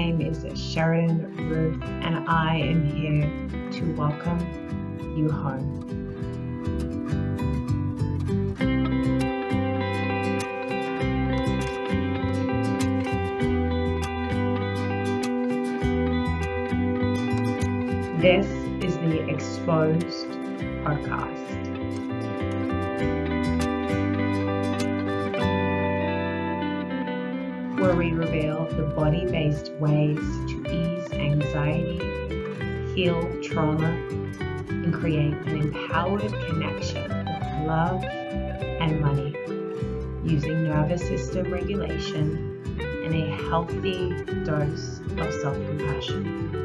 name is Sheridan Ruth, and I am here to welcome you home. This is the Exposed podcast. Where we reveal the body-based ways to ease anxiety, heal trauma, and create an empowered connection with love and money using nervous system regulation and a healthy dose of self-compassion.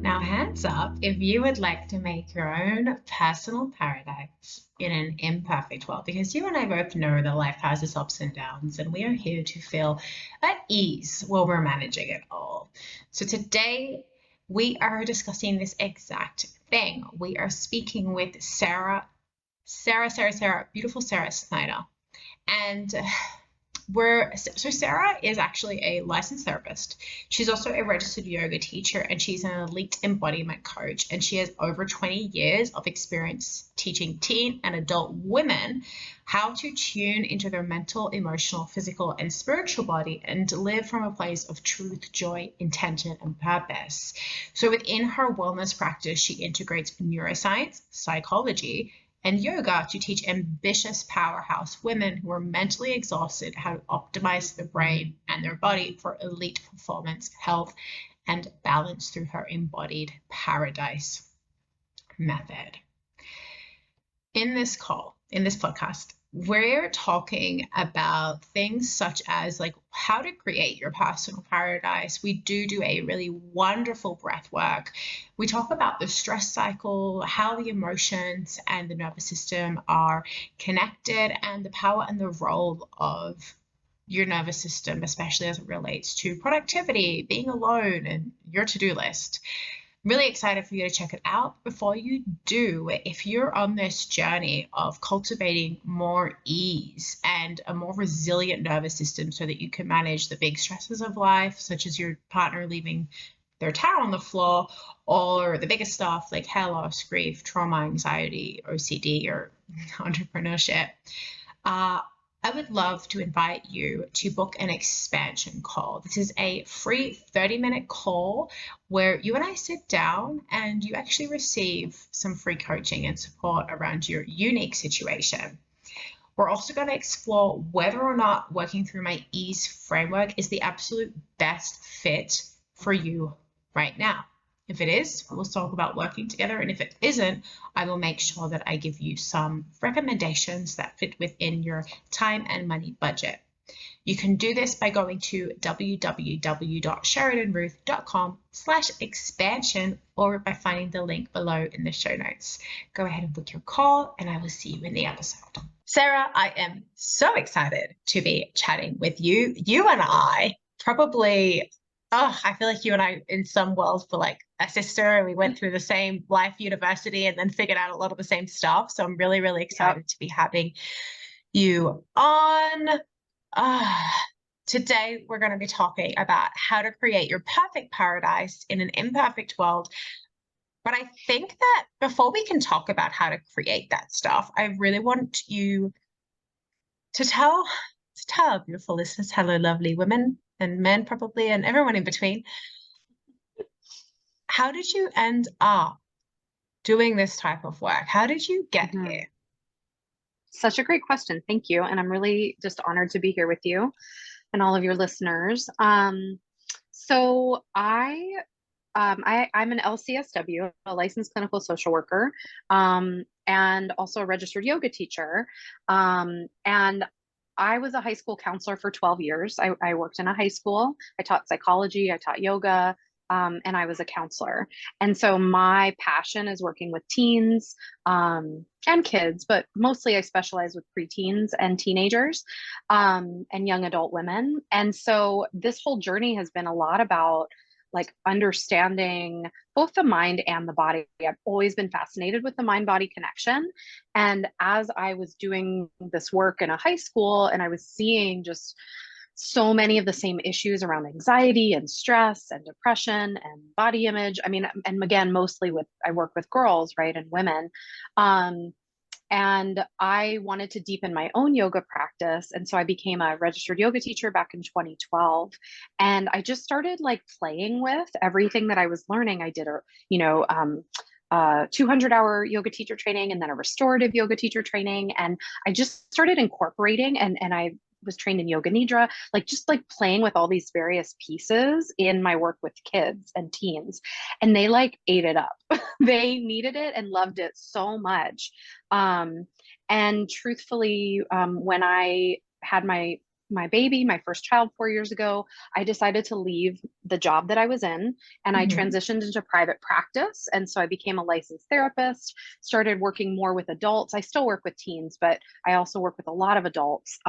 Now, hands up if you would like to make your own personal paradise in an imperfect world, because you and I both know that life has its ups and downs, and we are here to feel at ease while we're managing it all. So today we are discussing this exact thing. We are speaking with Sarah, beautiful Sarah Snyder. And Sarah is actually a licensed therapist. She's also a registered yoga teacher, and she's an elite embodiment coach. And she has over 20 years of experience teaching teen and adult women how to tune into their mental, emotional, physical, and spiritual body and live from a place of truth, joy, intention, and purpose. So within her wellness practice, she integrates neuroscience, psychology, and yoga to teach ambitious powerhouse women who are mentally exhausted how to optimize their brain and their body for elite performance, health, and balance through her embodied paradise method. In this podcast, we're talking about things such as like how to create your personal paradise. We do a really wonderful breath work. We talk about the stress cycle, how the emotions and the nervous system are connected, and the power and the role of your nervous system, especially as it relates to productivity, being alone, and your to-do list. Really excited for you to check it out. Before you do, if you're on this journey of cultivating more ease and a more resilient nervous system so that you can manage the big stresses of life, such as your partner leaving their towel on the floor, or the biggest stuff like hair loss, grief, trauma, anxiety, OCD, or entrepreneurship, I would love to invite you to book an expansion call. This is a free 30-minute call where you and I sit down and you actually receive some free coaching and support around your unique situation. We're also going to explore whether or not working through my ease framework is the absolute best fit for you right now. If it is, we'll talk about working together. And if it isn't, I will make sure that I give you some recommendations that fit within your time and money budget. You can do this by going to www.sheridanruth.com/expansion or by finding the link below in the show notes. Go ahead and book your call, and I will see you in the episode. Sarah, I am so excited to be chatting with you. You and I probably... I feel like you and I in some worlds were like a sister, and we went through the same life university and then figured out a lot of the same stuff. So I'm really, really excited to be having you on. Today, we're going to be talking about how to create your perfect paradise in an imperfect world. But I think that before we can talk about how to create that stuff, I really want you to tell our beautiful listeners, hello, lovely women and men probably, and everyone in between. How did you end up doing this type of work? How did you get here? Such a great question. Thank you. And I'm really just honored to be here with you and all of your listeners. So I'm an LCSW, a licensed clinical social worker, and also a registered yoga teacher. And I was a high school counselor for 12 years. I worked in a high school. I taught psychology, I taught yoga, and I was a counselor. And so my passion is working with teens and kids, but mostly I specialize with preteens and teenagers and young adult women. And so this whole journey has been a lot about like understanding both the mind and the body. I've always been fascinated with the mind-body connection. And as I was doing this work in a high school and I was seeing just so many of the same issues around anxiety and stress and depression and body image. I mean, and again, mostly with, I work with girls, right, and women. Um, and I wanted to deepen my own yoga practice. And so I became a registered yoga teacher back in 2012. And I just started like playing with everything that I was learning. I did a, you know, 200-hour yoga teacher training and then a restorative yoga teacher training. And I just started incorporating, and I was trained in yoga nidra, like just like playing with all these various pieces in my work with kids and teens. And they like ate it up. They needed it and loved it so much. Um, and truthfully, when I had my baby, my first child 4 years ago, I decided to leave the job that I was in, and I Hmm. transitioned into private practice. And so I became a licensed therapist, started working more with adults. I still work with teens, but I also work with a lot of adults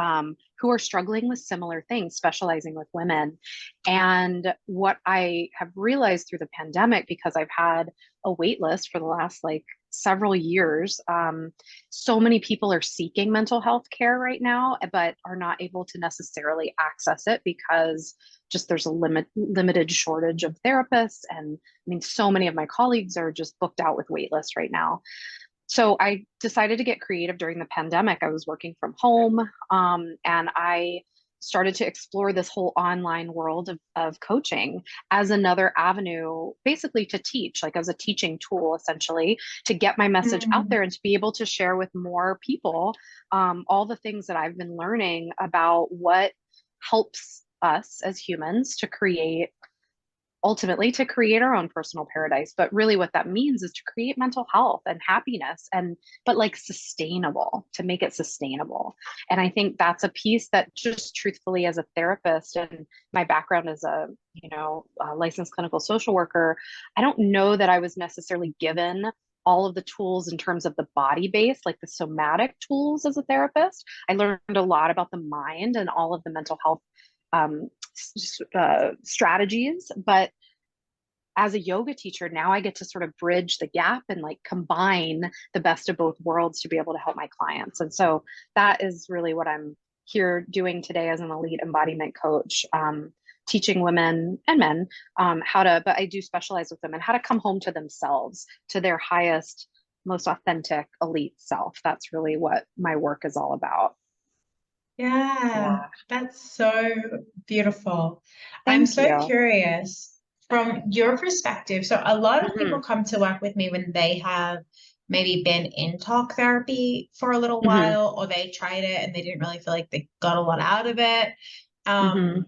who are struggling with similar things, specializing with women. And what I have realized through the pandemic, because I've had a wait list for the last like several years, so many people are seeking mental health care right now, but are not able to necessarily access it because just there's a limited shortage of therapists. And I mean, so many of my colleagues are just booked out with wait lists right now. So I decided to get creative during the pandemic. I was working from home, and I started to explore this whole online world of coaching as another avenue, basically to teach, like as a teaching tool, essentially, to get my message out Mm. there and to be able to share with more people all the things that I've been learning about what helps us as humans to create, ultimately to create our own personal paradise. But really what that means is to create mental health and happiness, and but like sustainable, to make it sustainable. And I think that's a piece that, just truthfully, as a therapist, and my background as a, a licensed clinical social worker, I don't know that I was necessarily given all of the tools in terms of the body base, like the somatic tools as a therapist. I learned a lot about the mind and all of the mental health um, strategies. But as a yoga teacher, now I get to sort of bridge the gap and like combine the best of both worlds to be able to help my clients. And so that is really what I'm here doing today as an elite embodiment coach, teaching women and men how to, but I do specialize with women, how to come home to themselves, to their highest, most authentic, elite self. That's really what my work is all about. Yeah, Yeah. that's so beautiful. I'm Thank so you. curious from your perspective. So, a lot of people Hmm. come to work with me when they have maybe been in talk therapy for a little Hmm. while, or they tried it and they didn't really feel like they got a lot out of it. Hmm. Um,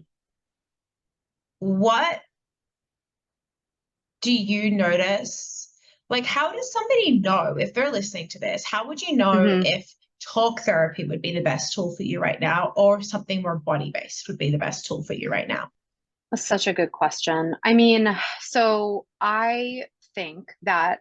what do you notice? Like, how does somebody know if they're listening to this? How would you know Hmm. if talk therapy would be the best tool for you right now, or something more body-based would be the best tool for you right now? That's such a good question. I mean, so I think that,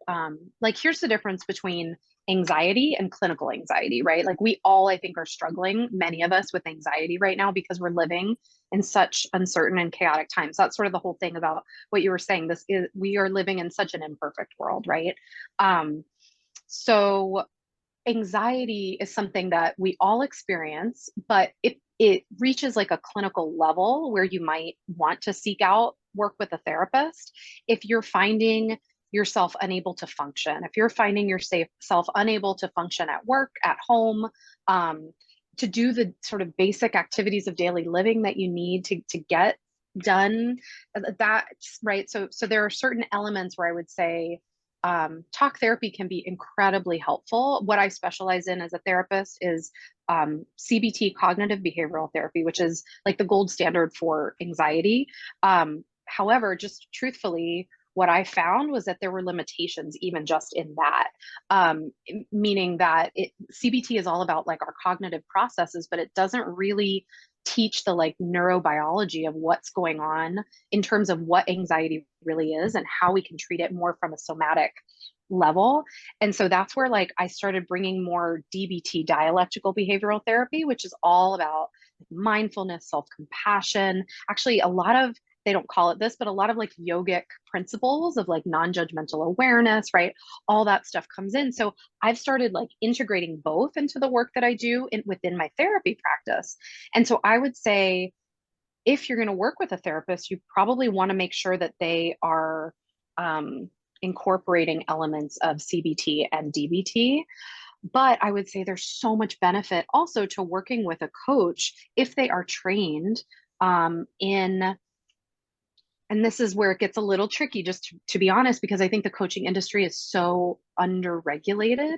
like, here's the difference between anxiety and clinical anxiety, right? Like, we all, I think, are struggling, many of us, with anxiety right now because we're living in such uncertain and chaotic times. That's sort of the whole thing about what you were saying. This is, we are living in such an imperfect world, right? Um, so anxiety is something that we all experience, but it reaches like a clinical level where you might want to seek out work with a therapist if you're finding yourself unable to function, if you're finding yourself unable to function at work, at home, um, to do the sort of basic activities of daily living that you need to get done. That, right? So there are certain elements where I would say talk therapy can be incredibly helpful. What I specialize in as a therapist is CBT, cognitive behavioral therapy, which is like the gold standard for anxiety. However, just truthfully, what I found was that there were limitations even just in that, meaning that CBT is all about like our cognitive processes, but it doesn't really teach the like neurobiology of what's going on in terms of what anxiety really is and how we can treat it more from a somatic level. And so that's where like I started bringing more DBT, dialectical behavioral therapy, which is all about mindfulness, self-compassion. Actually, a lot of, they don't call it this, but a lot of like yogic principles of like non-judgmental awareness, right? All that stuff comes in. So I've started like integrating both into the work that I do within my therapy practice. And so I would say if you're going to work with a therapist, you probably want to make sure that they are um, incorporating elements of CBT and DBT. But I would say there's so much benefit also to working with a coach if they are trained in, and this is where it gets a little tricky, just to be honest, because I think the coaching industry is so underregulated.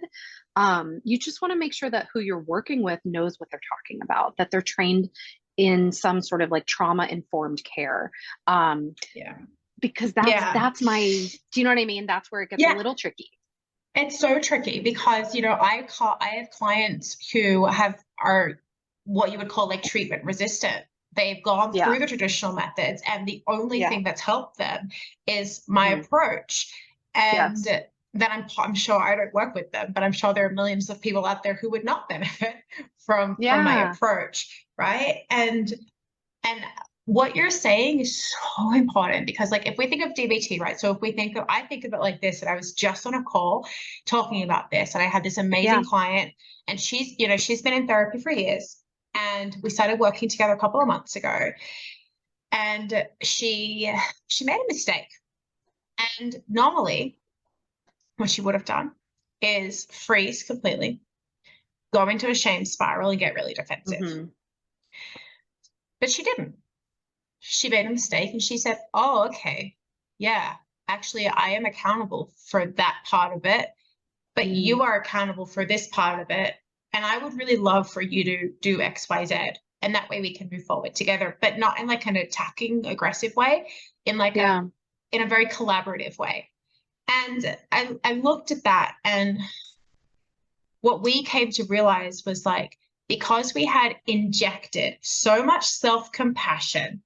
You just want to make sure that who you're working with knows what they're talking about, that they're trained in some sort of like trauma informed care. Yeah. Because Yeah. that's my, do you know what I mean? That's where it gets a Yeah. little tricky. It's so tricky because, I have clients who are what you would call like treatment resistant. They've gone Yeah. through the traditional methods, and the only Yeah. thing that's helped them is my Hmm. approach. And Yes. then I'm sure I don't work with them, but I'm sure there are millions of people out there who would not benefit from my Yeah. approach, right? And what you're saying is so important because, like, if we think of DBT, right? So if we think of, I think of it like this, and I was just on a call talking about this, and I had this Yeah. amazing client, and she's been in therapy for years, and we started working together a couple of months ago, and she made a mistake, and normally what she would have done is freeze completely, go into a shame spiral, and get really defensive, Hmm. but she didn't. She made a mistake and she said, "Oh, okay. Yeah, actually, I am accountable for that part of it, but Mm. you are accountable for this part of it. And I would really love for you to do X, Y, Z. And that way we can move forward together, but not in like an attacking, aggressive way, in like Yeah. in a very collaborative way." And I looked at that, and what we came to realize was like, because we had injected so much self-compassion,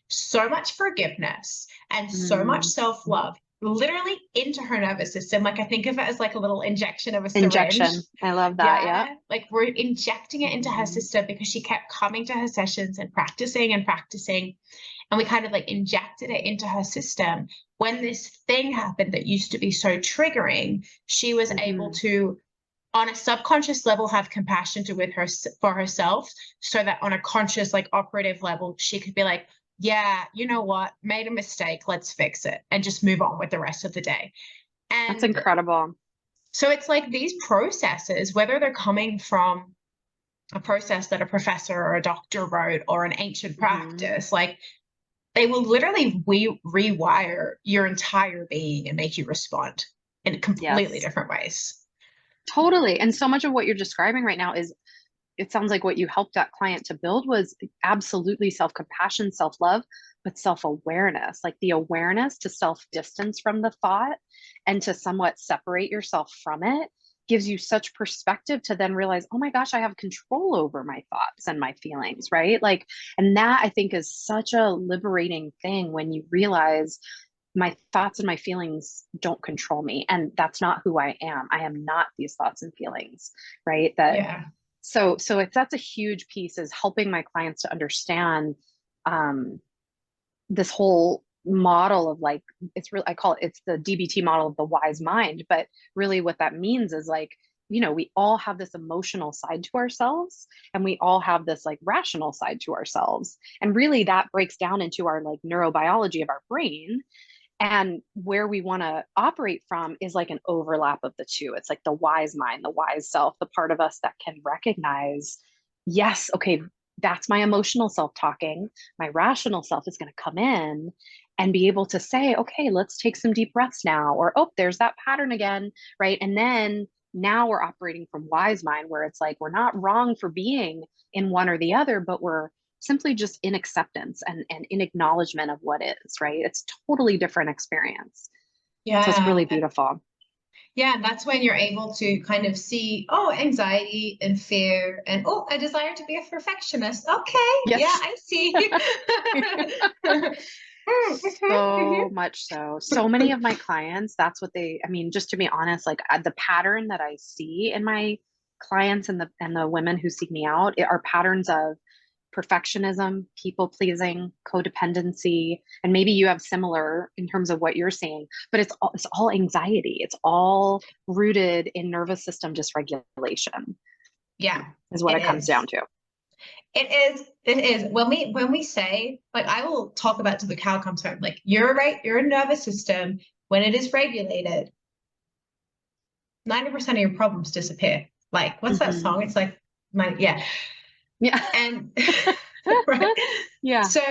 so much forgiveness, and so much Mm. self-love literally into her nervous system. Like, I think of it as like a little injection of a syringe. Injection. I love that. Yeah. Yeah, like we're injecting it into her Mhm. system because she kept coming to her sessions and practicing and practicing, and we kind of like injected it into her system. When this thing happened that used to be so triggering, she was able Mhm. to, on a subconscious level, have compassion to with her for herself, so that on a conscious, like, operative level, she could be like, yeah, you know what, made a mistake, let's fix it and just move on with the rest of the day. That's And incredible. so it's like these processes, whether they're coming from a process that a professor or a doctor wrote or an ancient Mhm. practice, like, they will literally rewire your entire being and make you respond in completely Yes. different ways. Totally. And so much of what you're describing right now is, it sounds like what you helped that client to build was absolutely self-compassion, self-love, but self-awareness, like the awareness to self-distance from the thought and to somewhat separate yourself from it gives you such perspective to then realize, oh my gosh, I have control over my thoughts and my feelings, right? Like, and that I think is such a liberating thing when you realize my thoughts and my feelings don't control me, and that's not who I am. I am not these thoughts and feelings, right? That, Yeah. so if that's a huge piece, is helping my clients to understand um, this whole model of like, it's really, I call it, it's the DBT model of the wise mind, but really what that means is like, we all have this emotional side to ourselves, and we all have this like rational side to ourselves, and really that breaks down into our like neurobiology of our brain. And where we want to operate from is like an overlap of the two. It's like the wise mind, the wise self, the part of us that can recognize, yes, okay, that's my emotional self talking. My rational self is going to come in and be able to say, okay, let's take some deep breaths now. Or, oh, there's that pattern again. Right. And then now we're operating from wise mind, where it's like we're not wrong for being in one or the other, but we're simply just in acceptance and in acknowledgement of what is, right? It's totally different experience. So it's Yeah. really beautiful. Yeah, and that's when you're able to kind of see, oh, anxiety and fear, and oh, a desire to be a perfectionist. Okay, yeah, Yes. I see. Mhm, So mhm. much so. So many of my clients, that's what they, I mean, just to be honest, like the pattern that I see in my clients and the women who seek me out are patterns of perfectionism, people pleasing, codependency, and maybe you have similar in terms of what you're seeing, but it's all anxiety. It's all rooted in nervous system dysregulation Yeah, is what it it comes down is. to. It is. When we say, like, I will talk about till the cow comes home. Like, your nervous system, when it is regulated, 90% of your problems disappear. Like, what's that Hmm. song? It's like yeah. Yeah. And right. Yeah, So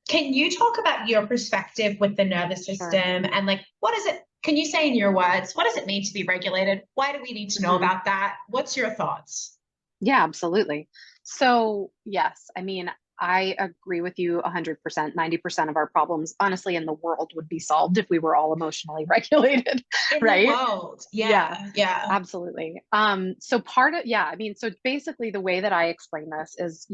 can you talk about your perspective with the nervous sure. system and like what is it? Can you say in your words, what does it mean to be regulated? Why do we need to know Hmm. about that? What's your thoughts? Yeah, absolutely. So, yes, I mean, I agree with you 100%. 90% of our problems, honestly, in the world would be solved if we were all emotionally regulated, In the right? world. Yeah, Yeah, yeah. absolutely. So part of, yeah, I mean, so basically the way that I explain this is,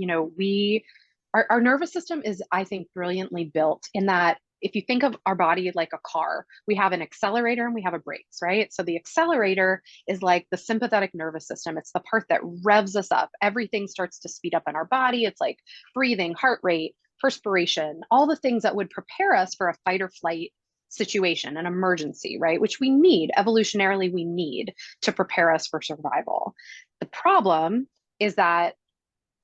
our nervous system is, I think, brilliantly built in that if you think of our body like a car, we have an accelerator and we have a brakes, right? So the accelerator is like the sympathetic nervous system. It's the part that revs us up. Everything starts to speed up in our body. It's like breathing, heart rate, perspiration, all the things that would prepare us for a fight or flight situation, an emergency, right? Which we need, evolutionarily, we need to prepare us for survival. The problem is that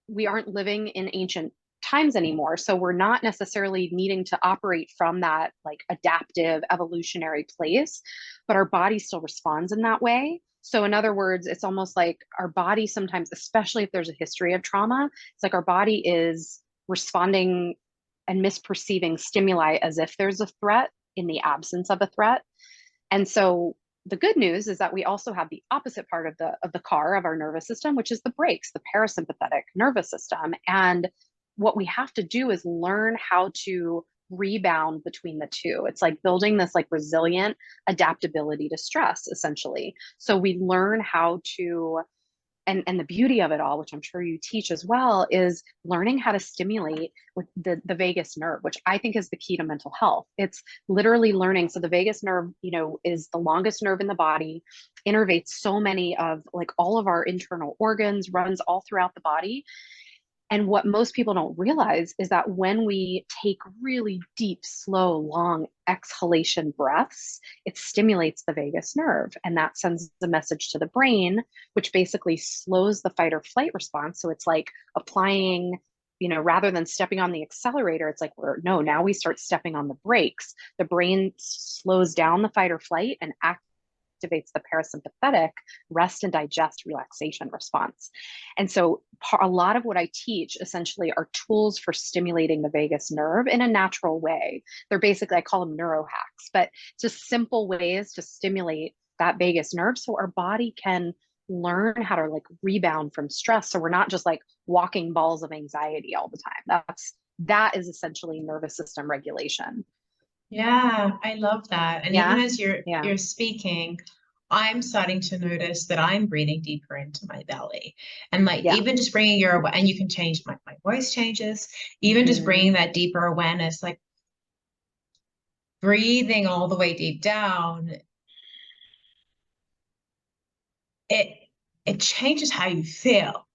we aren't living in ancient times anymore. So we're not necessarily needing to operate from that like adaptive evolutionary place, but our body still responds in that way. So, in other words, it's almost like our body sometimes, especially if there's a history of trauma, it's like our body is responding and misperceiving stimuli as if there's a threat in the absence of a threat. And so the good news is that we also have the opposite part of the car of our nervous system, which is the brakes, the parasympathetic nervous system. And what we have to do is learn how to rebound between the two. It's like building this like resilient adaptability to stress, essentially. So we learn how to and the beauty of it all, which I'm sure you teach as well, is learning how to stimulate with the vagus nerve, which I think is the key to mental health. It's literally learning. So the vagus nerve, is the longest nerve in the body, innervates so many of like all of our internal organs, runs all throughout the body. And what most people don't realize is that when we take really deep, slow, long exhalation breaths, it stimulates the vagus nerve. And that sends the message to the brain, which basically slows the fight or flight response. So it's like applying, rather than stepping on the accelerator, it's like, no, now we start stepping on the brakes. The brain slows down the fight or flight and activates the parasympathetic rest and digest relaxation response. And so a lot of what I teach essentially are tools for stimulating the vagus nerve in a natural way. They're basically, I call them neuro hacks, but just simple ways to stimulate that vagus nerve so our body can learn how to like rebound from stress. So we're not just like walking balls of anxiety all the time. That is essentially nervous system regulation. Yeah, I love that. And even Yeah. as you're Yeah. you're speaking, I'm starting to notice that I'm breathing deeper into my belly. And like Yeah. even just bringing and you can change my voice changes, even just Mm-hmm. bringing that deeper awareness, like breathing all the way deep down, it it changes how you feel.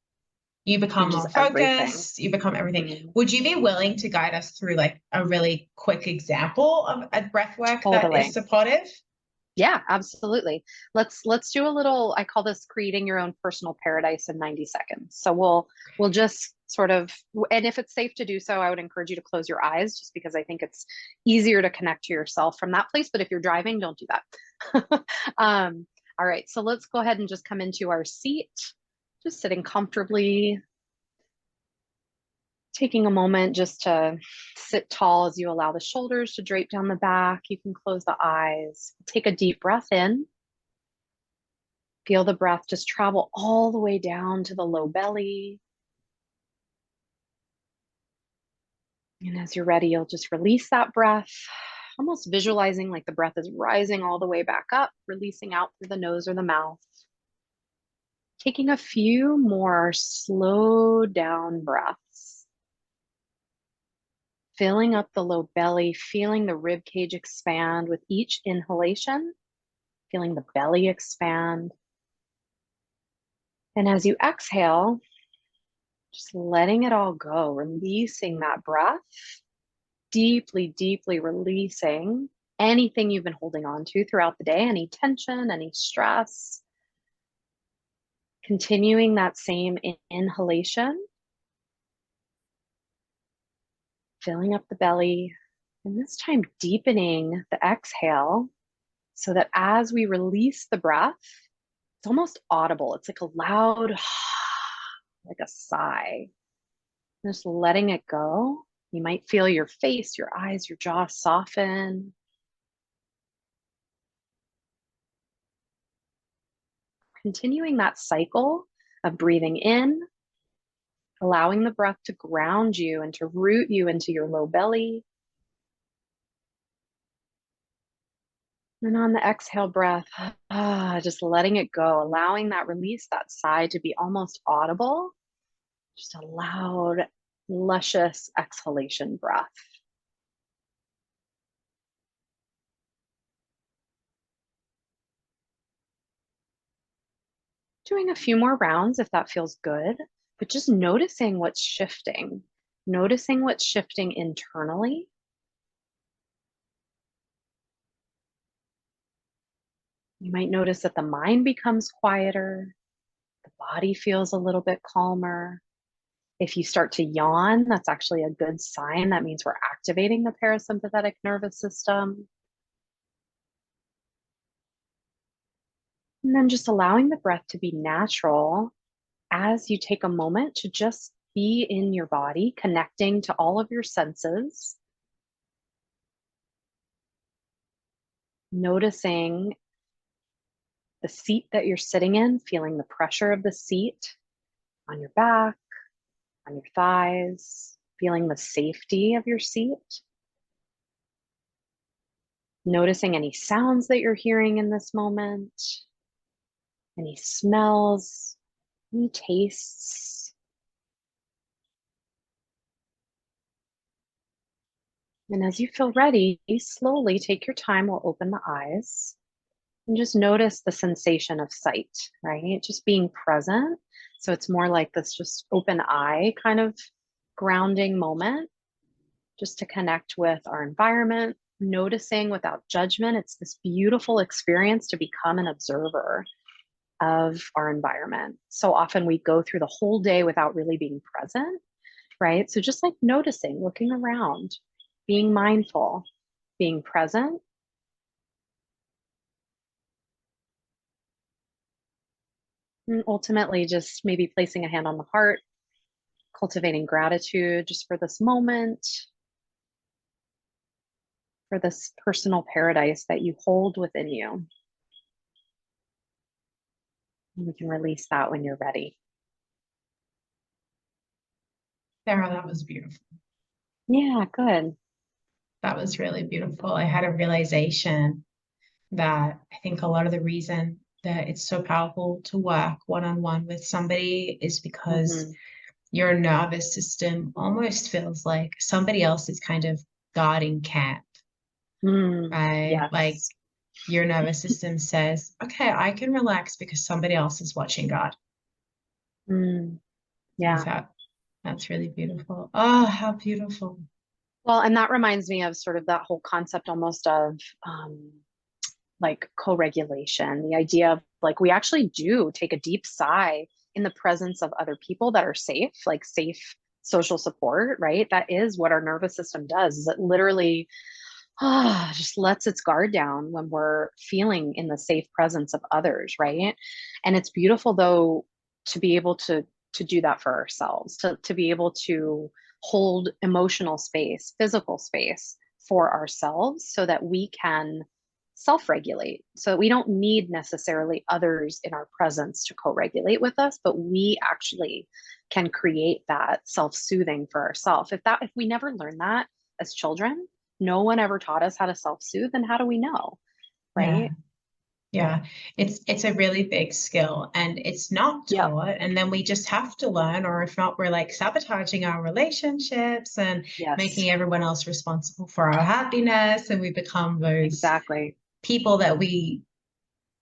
You become Changes more everything. focused, you become everything. Mm-hmm. Would you be willing to guide us through like a really quick example of a breath work that is Totally. supportive? Yeah, absolutely. Let's do a little, I call this creating your own personal paradise in 90 seconds. So we'll just sort of, and if it's safe to do so, I would encourage you to close your eyes just because I think it's easier to connect to yourself from that place. But if you're driving, don't do that. All right, so let's go ahead and just come into our seat, just sitting comfortably, taking a moment just to sit tall as you allow the shoulders to drape down the back. You can close the eyes. Take a deep breath in. Feel the breath just travel all the way down to the low belly. And as you're ready, you'll just release that breath, almost visualizing like the breath is rising all the way back up, releasing out through the nose or the mouth. Taking a few more slow down breaths, filling up the low belly, feeling the rib cage expand with each inhalation, feeling the belly expand. And as you exhale, just letting it all go, releasing that breath, deeply, deeply releasing anything you've been holding on to throughout the day, any tension, any stress. Continuing that same inhalation filling up the belly, and this time deepening the exhale so that as we release the breath, it's almost audible. It's like a loud, like a sigh. Just letting it go. You might feel your face, your eyes, your jaw soften. Continuing that cycle of breathing in, allowing the breath to ground you and to root you into your low belly. And on the exhale breath, just letting it go, allowing that release, that sigh to be almost audible. Just a loud, luscious exhalation breath. Doing a few more rounds if that feels good, but just noticing what's shifting, noticing what's shifting internally. You might notice that the mind becomes quieter, the body feels a little bit calmer. If you start to yawn, that's actually a good sign. That means we're activating the parasympathetic nervous system. And then just allowing the breath to be natural as you take a moment to just be in your body, connecting to all of your senses, noticing the seat that you're sitting in, feeling the pressure of the seat on your back, on your thighs, feeling the safety of your seat, noticing any sounds that you're hearing in this moment, any smells, any tastes. And as you feel ready, slowly take your time, we'll open the eyes. And just notice the sensation of sight, right? Just being present. So it's more like this just open eye kind of grounding moment, just to connect with our environment, noticing without judgment. It's this beautiful experience to become an observer of our environment. So often we go through the whole day without really being present, right? So just like noticing, looking around, being mindful, being present. And ultimately, just maybe placing a hand on the heart, cultivating gratitude just for this moment, for this personal paradise that you hold within you. And we can release that when you're ready. Sarah, that was beautiful. Yeah, good. That was really beautiful. I had a realization that I think a lot of the reason that it's so powerful to work one-on-one with somebody is because Mm-hmm. your nervous system almost feels like somebody else is kind of guarding camp, right? Like Yes. your nervous system says, okay, I can relax because somebody else is watching God. Mm, I yeah. thought that's really beautiful. Oh, how beautiful. Well, and that reminds me of sort of that whole concept almost of um, like co-regulation, the idea of like we actually do take a deep sigh in the presence of other people that are safe, like safe social support, right? That is what our nervous system does, is it literally just lets its guard down when we're feeling in the safe presence of others, right? And it's beautiful though to be able to do that for ourselves, to be able to hold emotional space, physical space for ourselves so that we can self-regulate. So we don't need necessarily others in our presence to co-regulate with us, but we actually can create that self-soothing for ourselves. If we never learn that as children, no one ever taught us how to self-soothe, and how do we know, Yeah. right? Yeah, it's a really big skill and it's not Yep. taught. And then we just have to learn, or if not, we're like sabotaging our relationships and Yes, making everyone else responsible for our happiness. And we become those exactly. people that we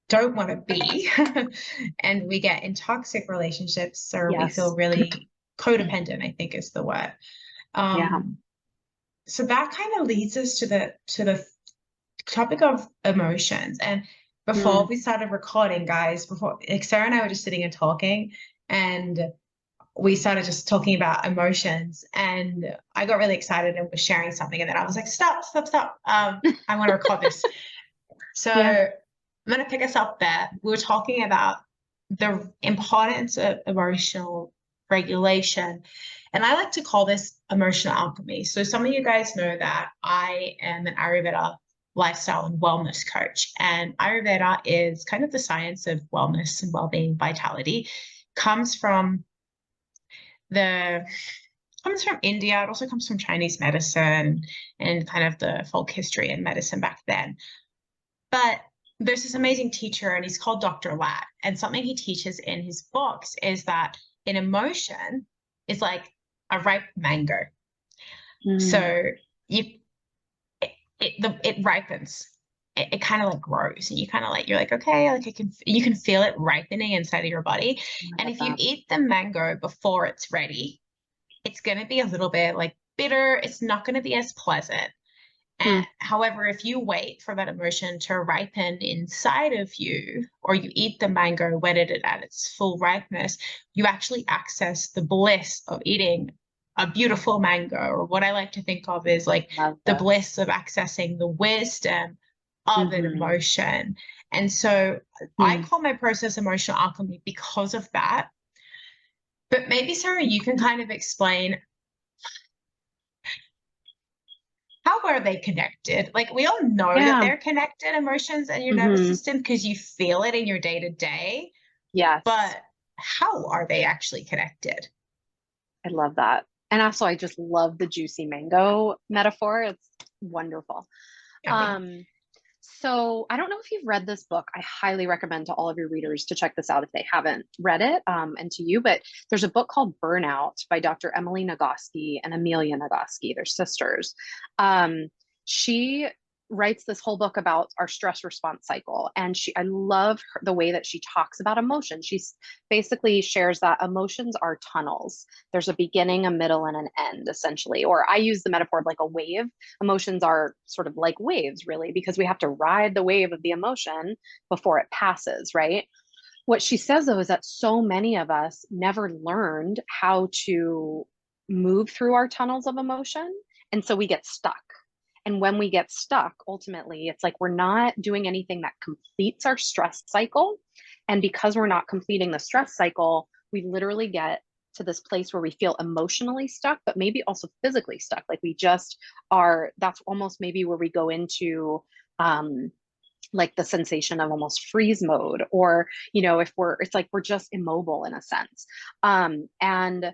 don't want to be. And we get in toxic relationships, or we feel Yes. really codependent, I think is the word. Yeah. Um, so that kind of leads us to the topic of emotions. And before Mm, we started recording, guys, before like Sarah and I were just sitting and talking, and we started just talking about emotions, and I got really excited and was sharing something, and then I was like, stop, stop, stop. I want to record this. So Yeah. I'm going to pick us up there. We were talking about the importance of emotional regulation. And I like to call this emotional alchemy. So some of you guys know that I am an Ayurveda lifestyle and wellness coach. And Ayurveda is kind of the science of wellness and well-being vitality. Comes from the comes from India. It also comes from Chinese medicine and kind of the folk history and medicine back then. But there's this amazing teacher, and he's called Dr. Ladd. And something he teaches in his books is that an emotion is like a ripe mango. Mm, So you it ripens. It kind of like grows, and you kind of like you're like, okay, like you can feel it ripening inside of your body. I And love if you that. eat the mango before it's ready, it's going to be a little bit like bitter. It's not going to be as pleasant. Hmm. However, if you wait for that emotion to ripen inside of you, or you eat the mango when it is at its full ripeness, you actually access the bliss of eating a beautiful mango, or what I like to think of is like Love the this. bliss of accessing the wisdom of an Mm-hmm. emotion. And so I call my process emotional alchemy because of that. But maybe, Sarah, you can kind of explain how are they connected? Like we all know that Yeah. they're connected, emotions and your nervous Mm-hmm. system, because you feel it in your day to day, Yes. but how are they actually connected? I love that. And also, I just love the juicy mango metaphor. It's wonderful. Yummy. Um, so I don't know if you've read this book. I highly recommend to all of your readers to check this out if they haven't read it, and to you. But there's a book called Burnout by Dr. Emily Nagoski and Amelia Nagoski. They're sisters. She writes this whole book about our stress response cycle, and I love the way that she talks about emotion. She's basically shares that emotions are tunnels. There's a beginning, a middle, and an end, essentially. Or I use the metaphor of like a wave. Emotions are sort of like waves, really, because we have to ride the wave of the emotion before it passes, right? What she says, though, is that so many of us never learned how to move through our tunnels of emotion. And so we get stuck. And when we get stuck, ultimately, it's like we're not doing anything that completes our stress cycle. And because we're not completing the stress cycle, we literally get to this place where we feel emotionally stuck, but maybe also physically stuck. Like we just are, that's almost maybe where we go into like the sensation of almost freeze mode, or if it's like we're just immobile in a sense. And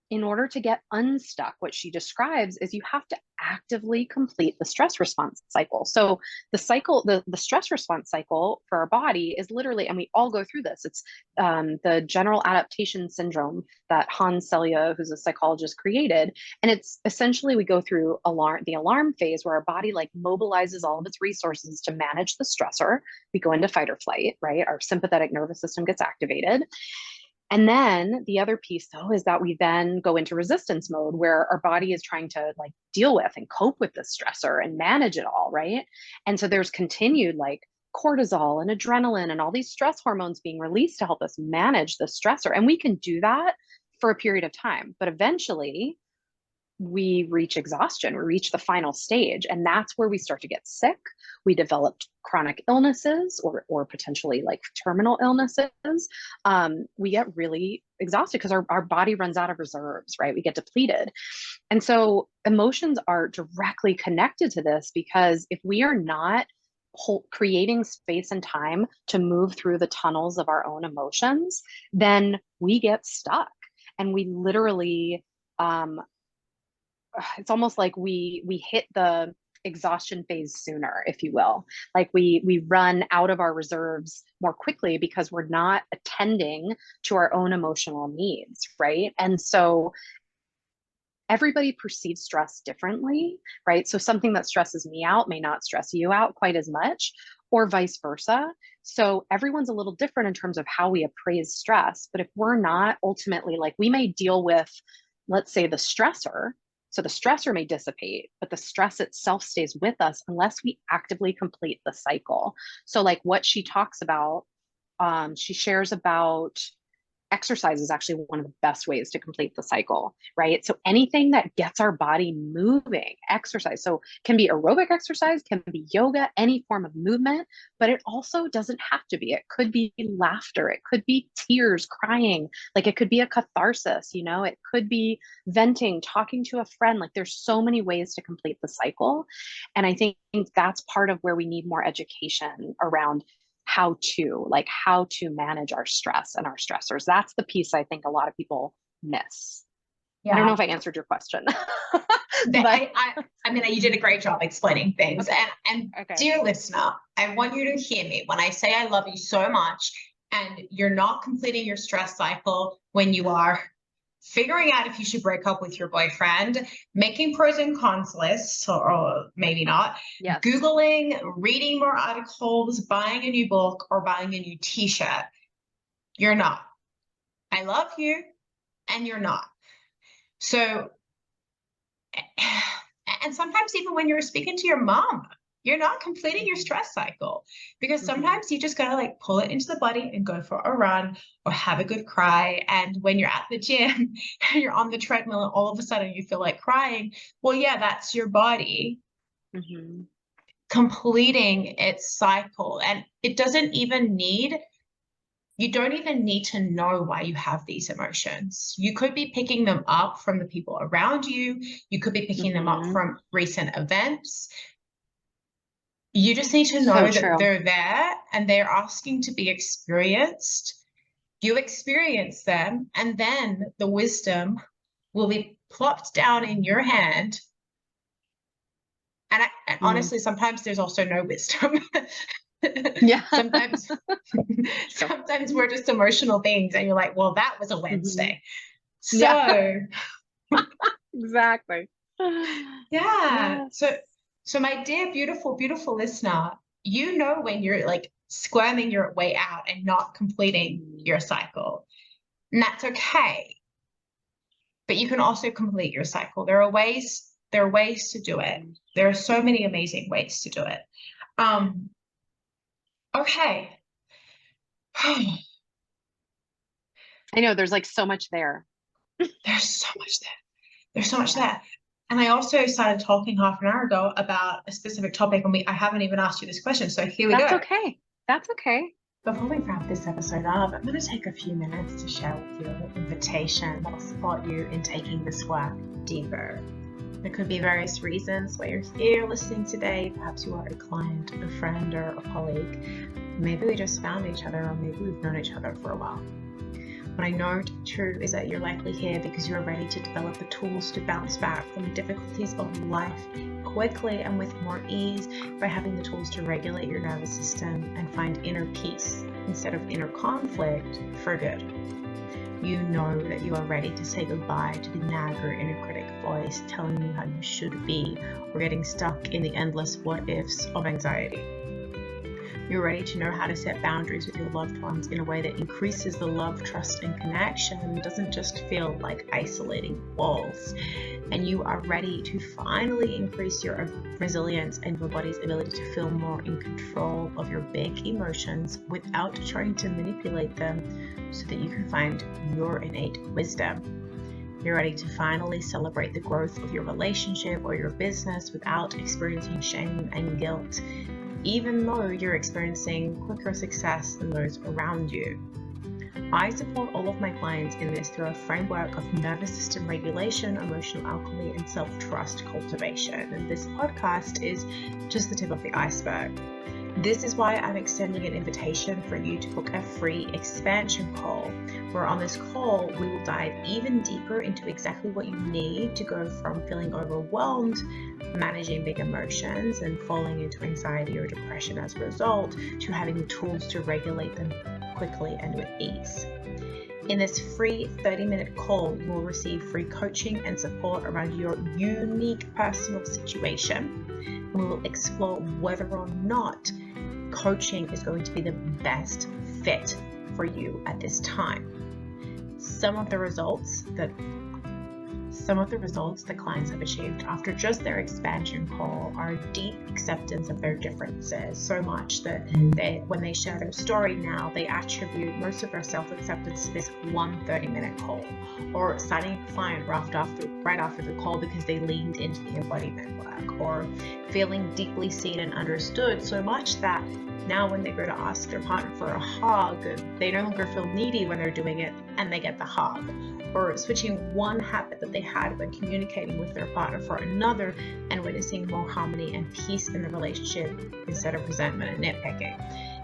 in order to get unstuck, what she describes is you have to actively complete the stress response cycle. So the stress response cycle for our body is literally, and we all go through this, it's the general adaptation syndrome that Hans Selye, who's a psychologist, created. And it's essentially we go through the alarm phase where our body like mobilizes all of its resources to manage the stressor. We go into fight or flight, right? Our sympathetic nervous system gets activated. And then the other piece, though, is that we then go into resistance mode where our body is trying to like deal with and cope with this stressor and manage it all, right? And so there's continued like cortisol and adrenaline and all these stress hormones being released to help us manage the stressor. And we can do that for a period of time. But eventually, we reach exhaustion, we reach the final stage, and that's where we start to get sick. We develop chronic illnesses or potentially like terminal illnesses. We get really exhausted because our body runs out of reserves, right? We get depleted. And so emotions are directly connected to this, because if we are not creating space and time to move through the tunnels of our own emotions, then we get stuck, and we literally it's almost like we hit the exhaustion phase sooner, if you will. Like we run out of our reserves more quickly because we're not attending to our own emotional needs, right? And so everybody perceives stress differently, right? So something that stresses me out may not stress you out quite as much, or vice versa. So everyone's a little different in terms of how we appraise stress. But if we're not ultimately, like, we may deal with, let's say, the stressor. So the stressor may dissipate, but the stress itself stays with us unless we actively complete the cycle. So, like what she talks about, she shares about exercise is actually one of the best ways to complete the cycle, right? So anything that gets our body moving, exercise. So can be aerobic exercise, can be yoga, any form of movement, but it also doesn't have to be. It could be laughter, it could be tears, crying, like it could be a catharsis, you know, it could be venting, talking to a friend. Like there's so many ways to complete the cycle. And I think that's part of where we need more education around how to manage our stress and our stressors. That's the piece I think a lot of people miss. I don't know Yeah. if I answered your question. That But I mean, you did a great job explaining things. okay. And Okay. dear listener, I want you to hear me when I say I love you so much, and you're not completing your stress cycle when you are figuring out if you should break up with your boyfriend, making pros and cons lists, or maybe not, Yes. Googling, reading more articles, buying a new book, or buying a new t-shirt. You're not. I love you, and you're not. So, and sometimes even when you're speaking to your mom, you're not completing your stress cycle, because sometimes you just gotta like pull it into the body and go for a run or have a good cry. And when you're at the gym and you're on the treadmill and all of a sudden you feel like crying, well, yeah, that's your body completing its cycle. And it doesn't even need, you don't even need to know why you have these emotions. You could be picking them up from the people around you. You could be picking them up from recent events. You just need to know that they're there and they're asking to be experienced. You experience them, and then the wisdom will be plopped down in your hand. And honestly, sometimes there's also no wisdom. Yeah. Sometimes we're just emotional beings, and you're like, well, that was a Wednesday. So Yeah. Exactly. Yeah. So my dear, beautiful, beautiful listener, you know when you're like squirming your way out and not completing your cycle. And that's okay. But you can also complete your cycle. There are ways to do it. There are so many amazing ways to do it. Okay. I know there's like so much there. There's so much there. There's so much there. And I also started talking half an hour ago about a specific topic, and I haven't even asked you this question. So here we go. That's okay. That's okay. Before we wrap this episode up, I'm going to take a few minutes to share with you an invitation that will support you in taking this work deeper. There could be various reasons why you're here listening today. Perhaps you are a client, a friend, or a colleague. Maybe we just found each other, or maybe we've known each other for a while. What I know to be true is that you're likely here because you're ready to develop the tools to bounce back from the difficulties of life quickly and with more ease by having the tools to regulate your nervous system and find inner peace instead of inner conflict for good. You know that you are ready to say goodbye to the nagger inner critic voice telling you how you should be, or getting stuck in the endless what ifs of anxiety. You're ready to know how to set boundaries with your loved ones in a way that increases the love, trust, and connection and doesn't just feel like isolating walls. And you are ready to finally increase your resilience and your body's ability to feel more in control of your big emotions without trying to manipulate them, so that you can find your innate wisdom. You're ready to finally celebrate the growth of your relationship or your business without experiencing shame and guilt, even though you're experiencing quicker success than those around you. I support all of my clients in this through a framework of nervous system regulation, emotional alchemy, and self-trust cultivation. And this podcast is just the tip of the iceberg. This is why I'm extending an invitation for you to book a free expansion call, where on this call, we will dive even deeper into exactly what you need to go from feeling overwhelmed, managing big emotions, and falling into anxiety or depression as a result, to having the tools to regulate them quickly and with ease. In this free 30-minute call, you will receive free coaching and support around your unique personal situation. And we will explore whether or not coaching is going to be the best fit for you at this time. Some of the results that Some of the results the clients have achieved after just their expansion call are deep acceptance of their differences, so much that when they share their story now, they attribute most of their self-acceptance to this one 30-minute call, or signing a client right after the call because they leaned into the embodiment work, or feeling deeply seen and understood so much that now when they go to ask their partner for a hug, they no longer feel needy when they're doing it and they get the hug. Or switching one habit that they had when communicating with their partner for another and witnessing more harmony and peace in the relationship instead of resentment and nitpicking.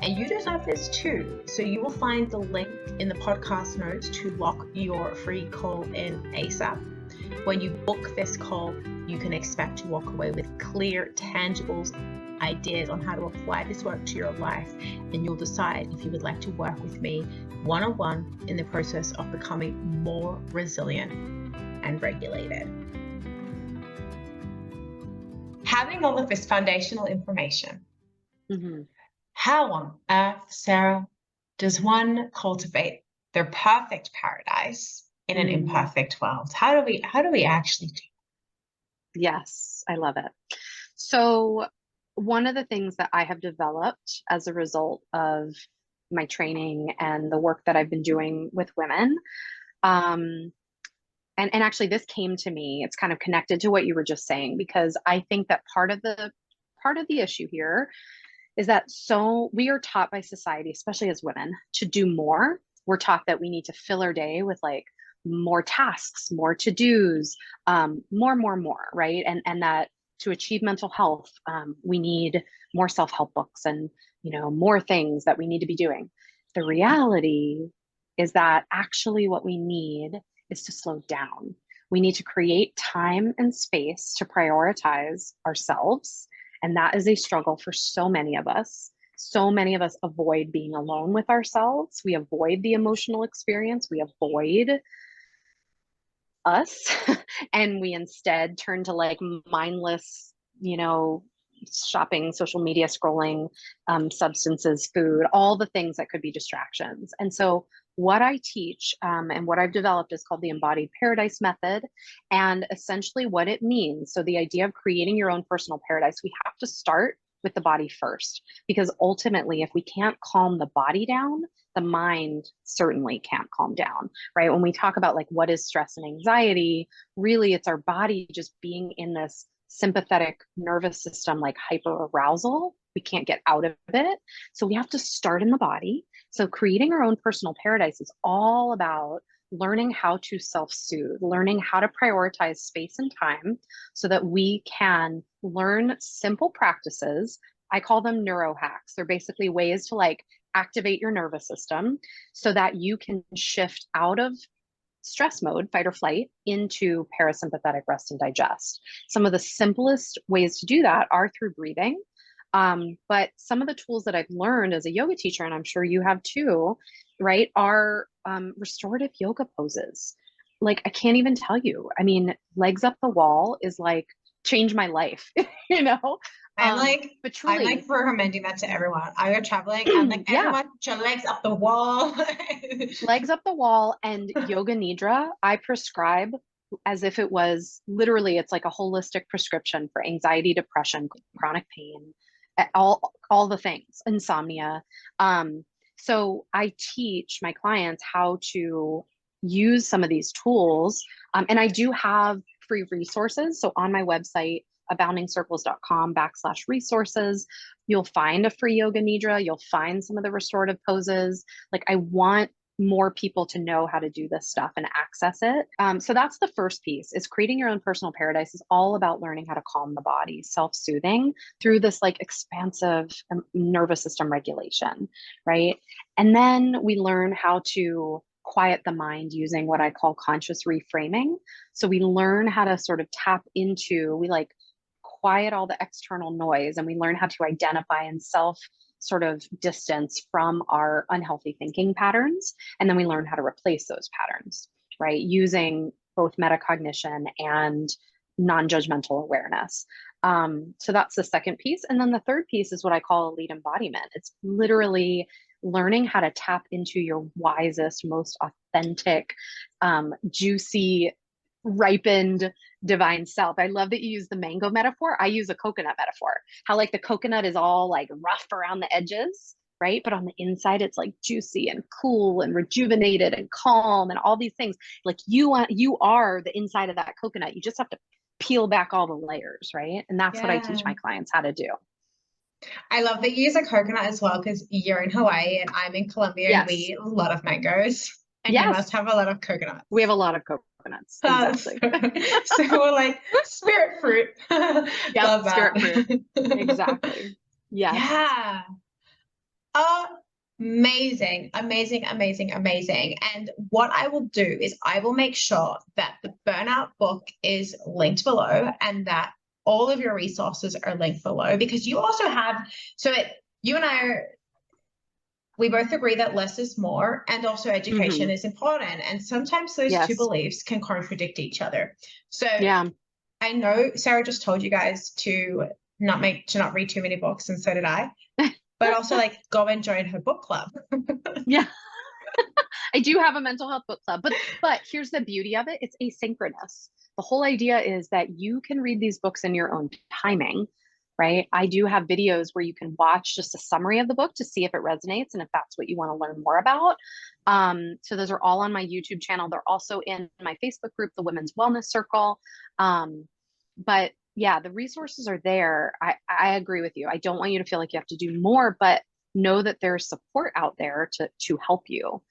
And you deserve this too. So you will find the link in the podcast notes to lock your free call in ASAP. When you book this call, you can expect to walk away with clear, tangible ideas on how to apply this work to your life, and you'll decide if you would like to work with me one-on-one in the process of becoming more resilient and regulated. Having all of this foundational information, how on earth, Sarah, does one cultivate their perfect paradise in an imperfect world? How do we actually do? Yes, I love it. So one of the things that I have developed as a result of my training and the work that I've been doing with women, and actually this came to me, it's kind of connected to what you were just saying, because I think that part of the issue here is that we are taught by society, especially as women, to do more. We're taught that we need to fill our day with like more tasks, more to-dos, more, right? And that to achieve mental health, we need more self-help books and, more things that we need to be doing. The reality is that actually what we need is to slow down. We need to create time and space to prioritize ourselves. And that is a struggle for so many of us. So many of us avoid being alone with ourselves. We avoid the emotional experience. We avoid us and we instead turn to like mindless, shopping, social media scrolling, substances, food, all the things that could be distractions. And so what I teach and what I've developed is called the Embodied Paradise Method. And essentially what it means, so the idea of creating your own personal paradise, we have to start with the body first, because ultimately, if we can't calm the body down, the mind certainly can't calm down, right? When we talk about like what is stress and anxiety, really it's our body just being in this sympathetic nervous system, like hyper arousal. We can't get out of it. So we have to start in the body. So creating our own personal paradise is all about learning how to self-soothe, learning how to prioritize space and time so that we can learn simple practices. I call them neuro hacks. They're basically ways to like activate your nervous system so that you can shift out of stress mode, fight or flight, into parasympathetic rest and digest. Some of the simplest ways to do that are through breathing. But some of the tools that I've learned as a yoga teacher, and I'm sure you have too, right, are restorative yoga poses. Like, I can't even tell you. I mean, legs up the wall is like changed my life, but truly, I'm like recommending that to everyone. I go traveling, I'm like, everyone, put your legs up the wall. Legs up the wall and yoga nidra, I prescribe as if it was literally, it's like a holistic prescription for anxiety, depression, chronic pain, all the things, insomnia. So I teach my clients how to use some of these tools. And I do have free resources. So on my website, aboundingcircles.com/resources, you'll find a free yoga nidra. You'll find some of the restorative poses. Like, I want more people to know how to do this stuff and access it. So that's the first piece, is creating your own personal paradise is all about learning how to calm the body, self-soothing through this like expansive nervous system regulation, right? And then we learn how to quiet the mind using what I call conscious reframing. So we learn how to sort of tap into, we like quiet all the external noise, and we learn how to identify and self sort of distance from our unhealthy thinking patterns. And then we learn how to replace those patterns, right? Using both metacognition and non-judgmental awareness. So that's the second piece. And then the third piece is what I call elite embodiment. It's literally learning how to tap into your wisest, most authentic, juicy ripened divine self. I love that you use the mango metaphor. I use a coconut metaphor. How like the coconut is all like rough around the edges, right? But on the inside, it's like juicy and cool and rejuvenated and calm and all these things. Like you are the inside of that coconut. You just have to peel back all the layers, right? And that's what I teach Yeah. my clients how to do. I love that you use a coconut as well because you're in Hawaii and I'm in Colombia and we Yes. eat a lot of mangoes and you Yes. must have a lot of We have coconuts. a lot of coconuts. So, Exactly. so we're like spirit fruit. Yep. Love Spirit fruit. that. Exactly. Yes. Yeah. Amazing, amazing, amazing, amazing. And what I will do is I will make sure that the burnout book is linked below and that all of your resources are linked below because you also have, you and I are, we both agree that less is more and also education Hmm. is important. And sometimes those two Yes. beliefs can contradict each other. So Yeah. I know Sarah just told you guys to not read too many books, and so did I, but also like go and join her book club. Yeah. I do have a mental health book club, but here's the beauty of it. It's asynchronous. The whole idea is that you can read these books in your own timing, right? I do have videos where you can watch just a summary of the book to see if it resonates and if that's what you want to learn more about. So those are all on my YouTube channel. They're also in my Facebook group, the Women's Wellness Circle. But yeah, the resources are there. I agree with you. I don't want you to feel like you have to do more, but know that there's support out there to help you.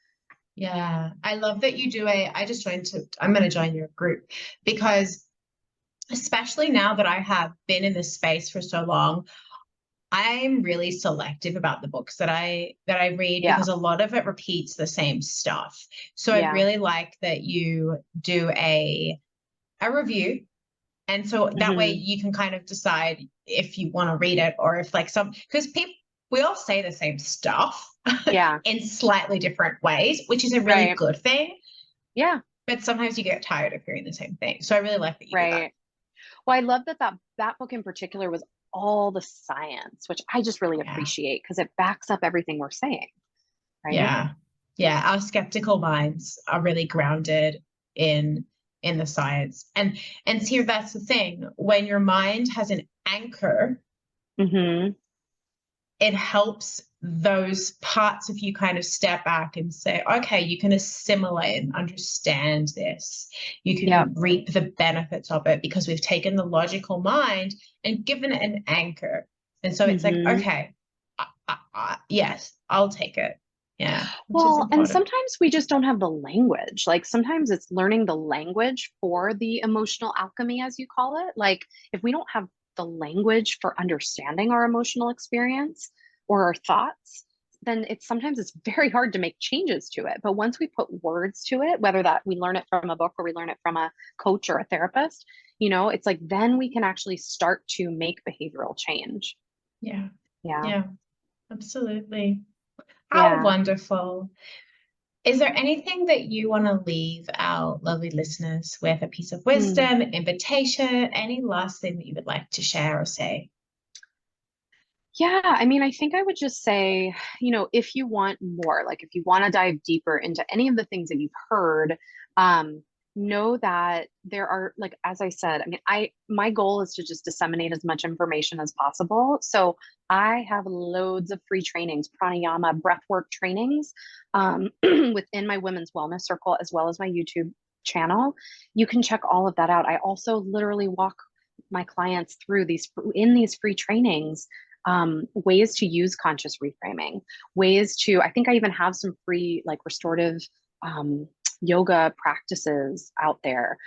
Yeah, I love that you do I'm going to join your group because especially now that I have been in this space for so long, I'm really selective about the books that I read Yeah. because a lot of it repeats the same stuff. So I Yeah. really like that you do a review. And so that way Hmm. you can kind of decide if you want to read it or if like because people, we all say the same stuff Yeah. in slightly different ways, which is a really Right. good thing. Yeah. But sometimes you get tired of hearing the same thing. So I really like that you do that. Right. Well, I love that book in particular was all the science, which I just really Yeah. appreciate because it backs up everything we're saying, right? Yeah. Yeah. Our skeptical minds are really grounded in the science. And see, that's the thing. When your mind has an anchor, Hmm. it helps those parts of you kind of step back and say, okay, you can assimilate and understand this. You Yep. can reap the benefits of it because we've taken the logical mind and given it an anchor. And so it's like, Hmm. okay, yes, I'll take it. Yeah, which is Well, and important. sometimes we just don't have the language. Like sometimes it's learning the language for the emotional alchemy, as you call it. Like if we don't have the language for understanding our emotional experience or our thoughts, then it's very hard to make changes to it. But once we put words to it, whether that we learn it from a book or we learn it from a coach or a therapist, it's like then we can actually start to make behavioral change. Yeah, Yeah. yeah, absolutely. How Yeah. wonderful. Is there anything that you want to leave our lovely listeners with? A piece of Mm. wisdom, invitation, any last thing that you would like to share or say? Yeah, I mean, I think I would just say, if you want more, like if you want to dive deeper into any of the things that you've heard, um, know that there are, like, as I said, I mean, my goal is to just disseminate as much information as possible. So I have loads of free trainings, pranayama, breathwork trainings, within my women's wellness circle, as well as my YouTube channel. You can check all of that out. I also literally walk my clients through these free trainings, ways to use conscious reframing, I think I even have some free, like, restorative um, yoga practices out there.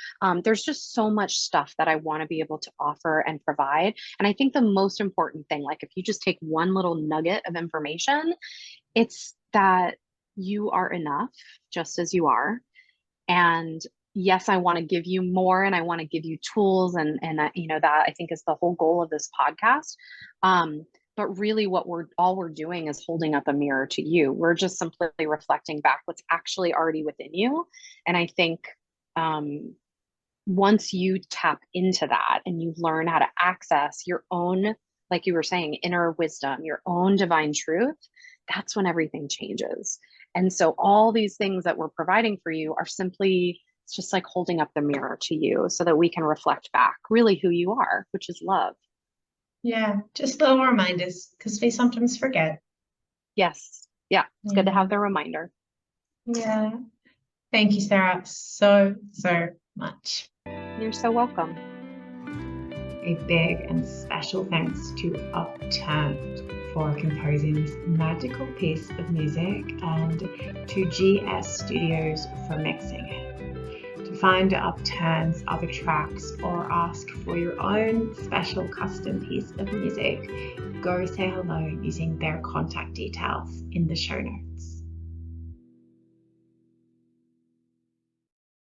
There's just so much stuff that I want to be able to offer and provide. And I think the most important thing, like, if you just take one little nugget of information, it's that you are enough just as you are. And yes, I want to give you more and I want to give you tools, and that, that I think is the whole goal of this podcast. But really what we're doing is holding up a mirror to you. We're just simply reflecting back what's actually already within you. And I think um, once you tap into that and you learn how to access your own, like you were saying, inner wisdom, your own divine truth, that's when everything changes. And so all these things that we're providing for you are simply It's just like holding up the mirror to you so that we can reflect back really who you are, which is love. Yeah, just little reminders because we sometimes forget. Yes. Yeah. It's good to Yeah. have the reminder. Yeah. Thank you, Sarah, so, so much. You're so welcome. A big and special thanks to Upturned for composing this magical piece of music and to GS Studios for mixing it. To find Upturned's other tracks or ask for your own special custom piece of music, go say hello using their contact details in the show notes.